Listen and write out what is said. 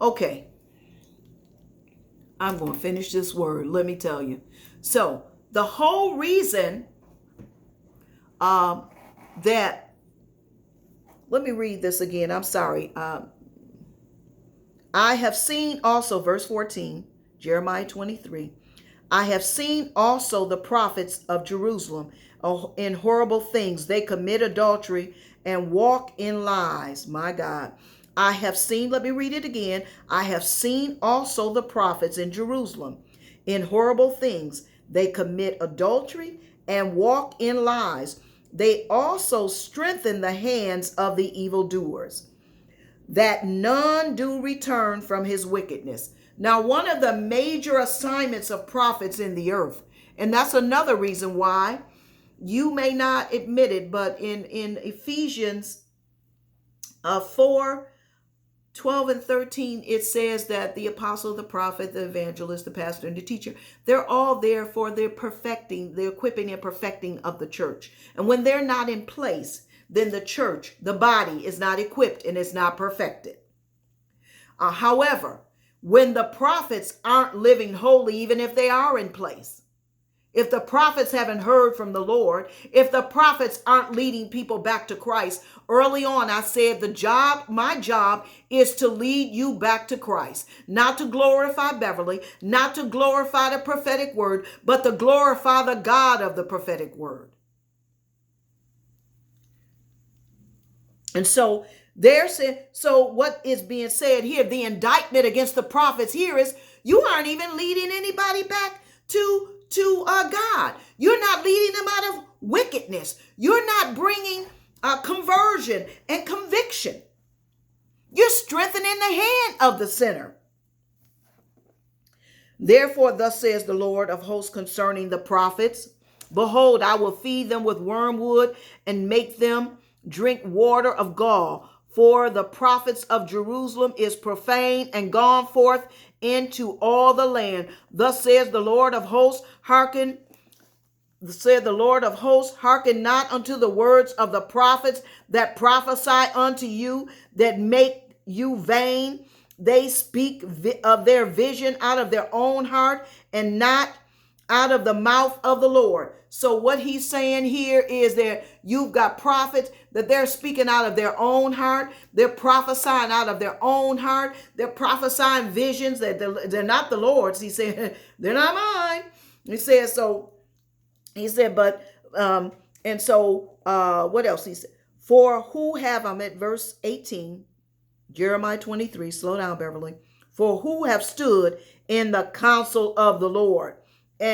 Okay, I'm going to finish this word. Let me tell you. So the whole reason that, let me read this again. I'm sorry. I have seen also, verse 14, Jeremiah 23. I have seen also the prophets of Jerusalem in horrible things. They commit adultery and walk in lies. My God. I have seen, let me read it again. I have seen also the prophets in Jerusalem in horrible things. They commit adultery and walk in lies. They also strengthen the hands of the evildoers, that none do return from his wickedness. Now, one of the major assignments of prophets in the earth, and that's another reason why you may not admit it, but in Ephesians 4, 12 and 13, it says that the apostle, the prophet, the evangelist, the pastor, and the teacher, they're all there for the perfecting, the equipping and perfecting of the church. And when they're not in place, then the church, the body, is not equipped and is not perfected. However, when the prophets aren't living holy, even if they are in place, if the prophets haven't heard from the Lord, if the prophets aren't leading people back to Christ, early on I said my job is to lead you back to Christ, not to glorify Beverly, not to glorify the prophetic word, but to glorify the God of the prophetic word. And so so what is being said here, the indictment against the prophets here is you aren't even leading anybody back to God. You're not leading them out of wickedness. You're not bringing conversion and conviction. You're strengthening the hand of the sinner. Therefore, thus says the Lord of hosts concerning the prophets, behold, I will feed them with wormwood and make them drink water of gall. For the prophets of Jerusalem is profane and gone forth into all the land. Thus says the Lord of hosts, hearken not unto the words of the prophets that prophesy unto you, that make you vain. They speak of their vision out of their own heart and not out of the mouth of the Lord. So what he's saying here is that you've got prophets that they're speaking out of their own heart. They're prophesying out of their own heart. They're prophesying visions that they're not the Lord's. He said, they're not mine. He said, what else? He said, for who have, I'm at verse 18, Jeremiah 23, slow down, Beverly. For who have stood in the counsel of the Lord